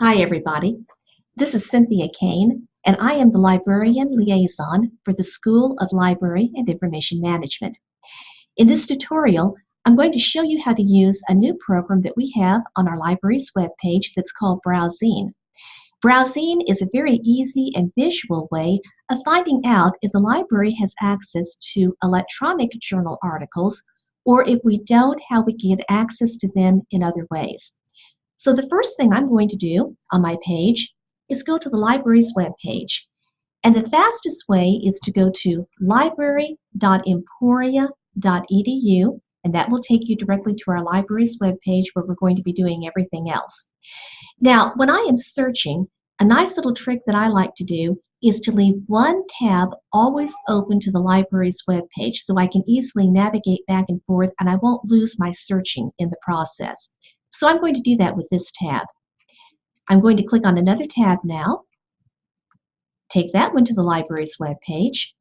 Hi, everybody. This is Cynthia Kane, and I am the Librarian Liaison for the School of Library and Information Management. In this tutorial, I'm going to show you how to use a new program that we have on our library's webpage that's called BrowZine. BrowZine is a very easy and visual way of finding out if the library has access to electronic journal articles, or if we don't, how we can get access to them in other ways. So the first thing I'm going to do on my page is go to the library's webpage. And the fastest way is to go to library.emporia.edu, and that will take you directly to our library's webpage where we're going to be doing everything else. Now, when I am searching, a nice little trick that I like to do is to leave one tab always open to the library's webpage so I can easily navigate back and forth and I won't lose my searching in the process. So I'm going to do that with this tab. I'm going to click on another tab now, take that one to the library's webpage,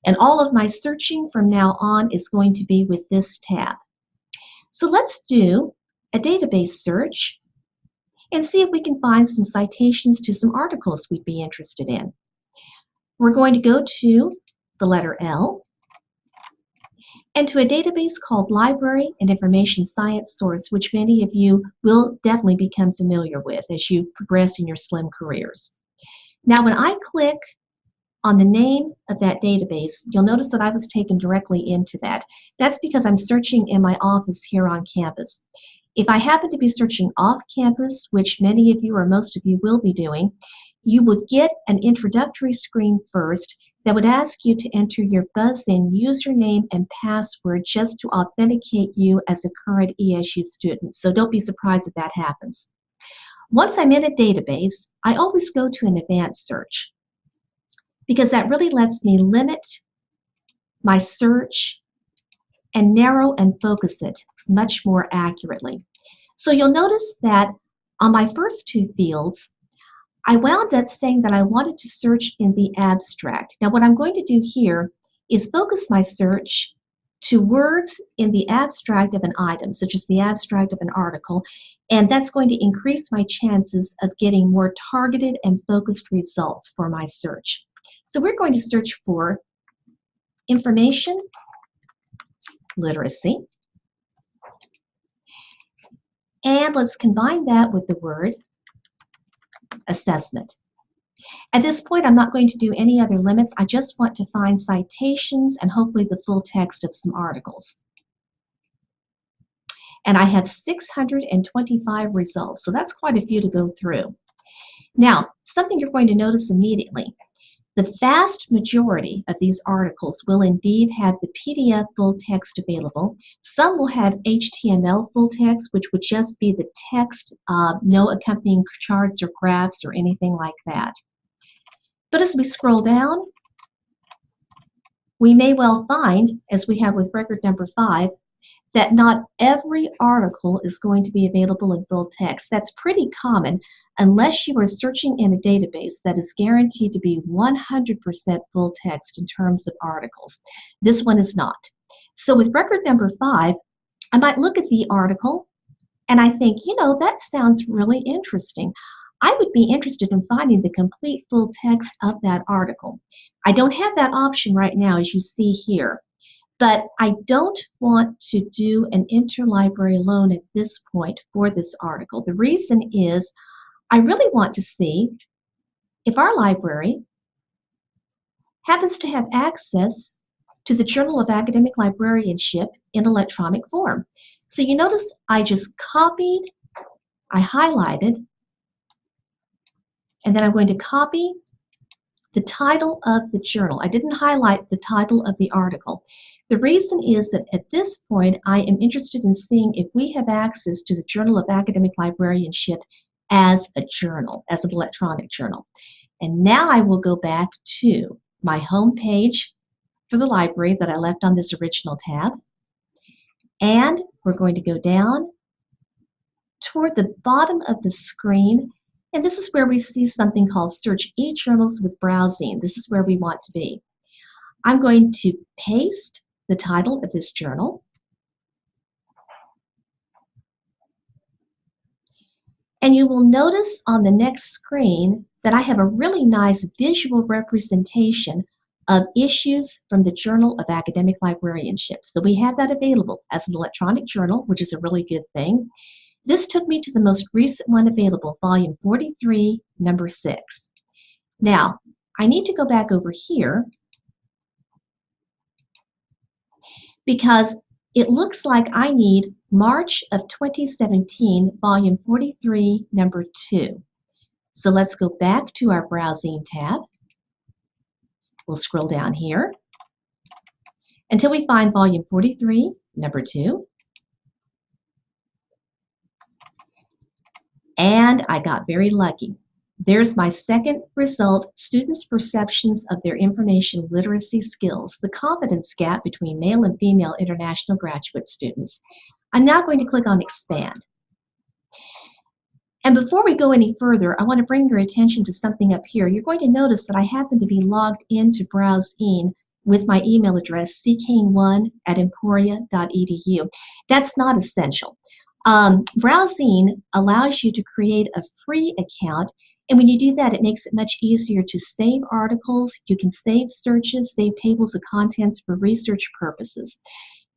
and all of my searching from now on is going to be with this tab. So let's do a database search and see if we can find some citations to some articles we'd be interested in. We're going to go to the letter L and to a database called Library and Information Science Source, which many of you will definitely become familiar with as you progress in your SLIM careers. Now, when I click on the name of that database, you'll notice that I was taken directly into that. That's because I'm searching in my office here on campus. If I happen to be searching off campus, which many of you or most of you will be doing, you would get an introductory screen first that would ask you to enter your BrowZine username and password just to authenticate you as a current ESU student. So don't be surprised if that happens. Once I'm in a database, I always go to an advanced search because that really lets me limit my search and narrow and focus it much more accurately. So you'll notice that on my first two fields, I wound up saying that I wanted to search in the abstract. Now what I'm going to do here is focus my search to words in the abstract of an item, such as the abstract of an article, and that's going to increase my chances of getting more targeted and focused results for my search. So we're going to search for information literacy, and let's combine that with the word assessment. At this point, I'm not going to do any other limits. I just want to find citations and hopefully the full text of some articles. And I have 625 results, so that's quite a few to go through. Now, something you're going to notice immediately. The vast majority of these articles will indeed have the PDF full text available. Some will have HTML full text, which would just be the text, no accompanying charts or graphs or anything like that. But as we scroll down, we may well find, as we have with record number 5, that not every article is going to be available in full text. That's pretty common unless you are searching in a database that is guaranteed to be 100% full text in terms of articles. This one is not. So with record number 5, I might look at the article and I think, you know, that sounds really interesting. I would be interested in finding the complete full text of that article. I don't have that option right now, as you see here. But I don't want to do an interlibrary loan at this point for this article. The reason is I really want to see if our library happens to have access to the Journal of Academic Librarianship in electronic form. So you notice I just copied, I highlighted, and then I'm going to copy the title of the journal. I didn't highlight the title of the article. The reason is that at this point, I am interested in seeing if we have access to the Journal of Academic Librarianship as a journal, as an electronic journal. And now I will go back to my home page for the library that I left on this original tab. And we're going to go down toward the bottom of the screen. And this is where we see something called Search eJournals with BrowZine. This is where we want to be. I'm going to paste the title of this journal. And you will notice on the next screen that I have a really nice visual representation of issues from the Journal of Academic Librarianship. So we have that available as an electronic journal, which is a really good thing. This took me to the most recent one available, volume 43, number 6. Now, I need to go back over here because it looks like I need March of 2017, volume 43, number 2. So let's go back to our BrowZine tab. We'll scroll down here until we find volume 43, number 2. And I got very lucky. There's my second result, students' perceptions of their information literacy skills, the confidence gap between male and female international graduate students. I'm now going to click on expand. And before we go any further, I want to bring your attention to something up here. You're going to notice that I happen to be logged into BrowZine with my email address, ckane1@emporia.edu. That's not essential. BrowZine allows you to create a free account, and when you do that, it makes it much easier to save articles. You can save searches, save tables of contents for research purposes.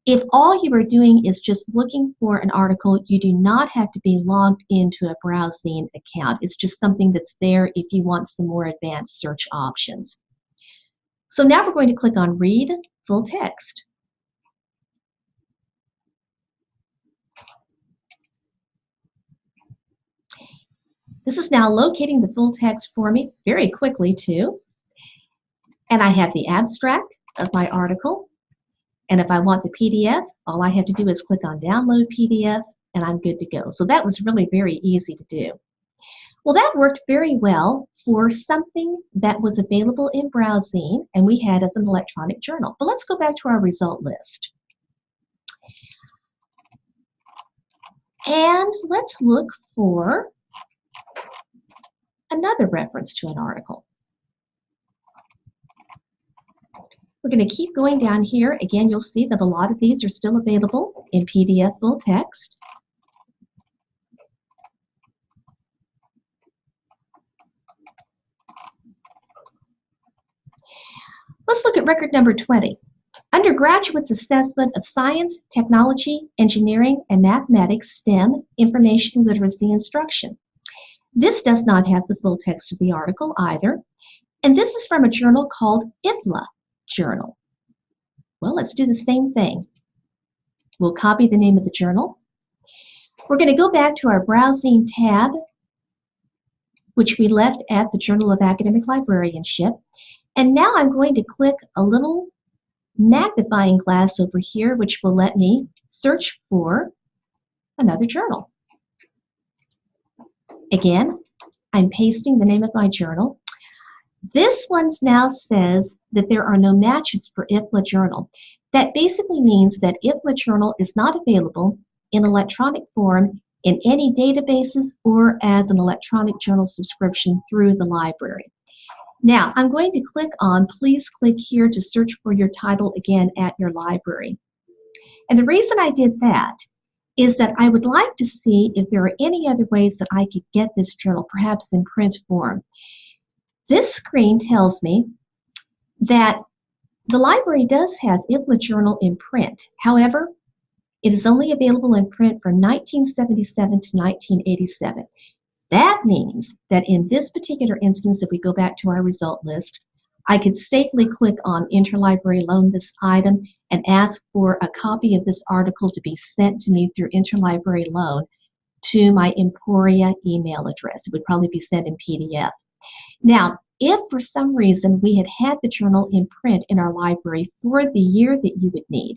If all you are doing is just looking for an article, you do not have to be logged into a BrowZine account. It's just something that's there if you want some more advanced search options. So now we're going to click on Read Full Text. This is now locating the full text for me very quickly too. And I have the abstract of my article. And if I want the PDF, all I have to do is click on Download PDF and I'm good to go. So that was really very easy to do. Well, that worked very well for something that was available in BrowZine and we had as an electronic journal. But let's go back to our result list. And let's look for another reference to an article. We're going to keep going down here. Again, you'll see that a lot of these are still available in PDF full text. Let's look at record number 20. Undergraduates Assessment of Science, Technology, Engineering, and Mathematics, STEM, Information Literacy Instruction. This does not have the full text of the article either. And this is from a journal called IFLA Journal. Well, let's do the same thing. We'll copy the name of the journal. We're going to go back to our BrowZine tab, which we left at the Journal of Academic Librarianship. And now I'm going to click a little magnifying glass over here, which will let me search for another journal. Again, I'm pasting the name of my journal. This one now says that there are no matches for IFLA Journal. That basically means that IFLA Journal is not available in electronic form in any databases or as an electronic journal subscription through the library. Now, I'm going to click on, please click here to search for your title again at your library. And the reason I did that is that I would like to see if there are any other ways that I could get this journal, perhaps in print form. This screen tells me that the library does have IFLA Journal in print. However, it is only available in print from 1977 to 1987. That means that in this particular instance, if we go back to our result list, I could safely click on Interlibrary Loan this item and ask for a copy of this article to be sent to me through Interlibrary Loan to my Emporia email address. It would probably be sent in PDF. Now, if for some reason we had the journal in print in our library for the year that you would need,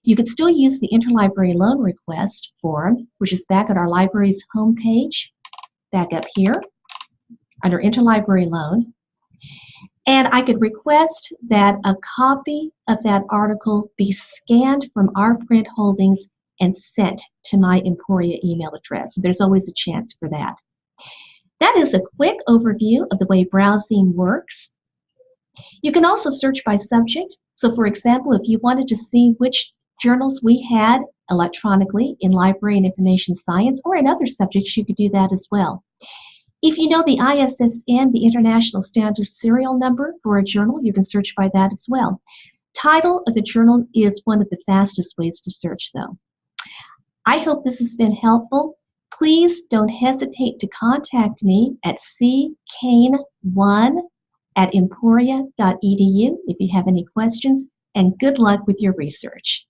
you could still use the Interlibrary Loan Request form, which is back at our library's homepage, back up here under Interlibrary Loan. And I could request that a copy of that article be scanned from our print holdings and sent to my Emporia email address. So there's always a chance for that. That is a quick overview of the way BrowZine works. You can also search by subject. So for example, if you wanted to see which journals we had electronically in library and information science, or in other subjects, you could do that as well. If you know the ISSN, the International Standard Serial Number for a journal, you can search by that as well. Title of the journal is one of the fastest ways to search, though. I hope this has been helpful. Please don't hesitate to contact me at ckane1@emporia.edu if you have any questions, and good luck with your research.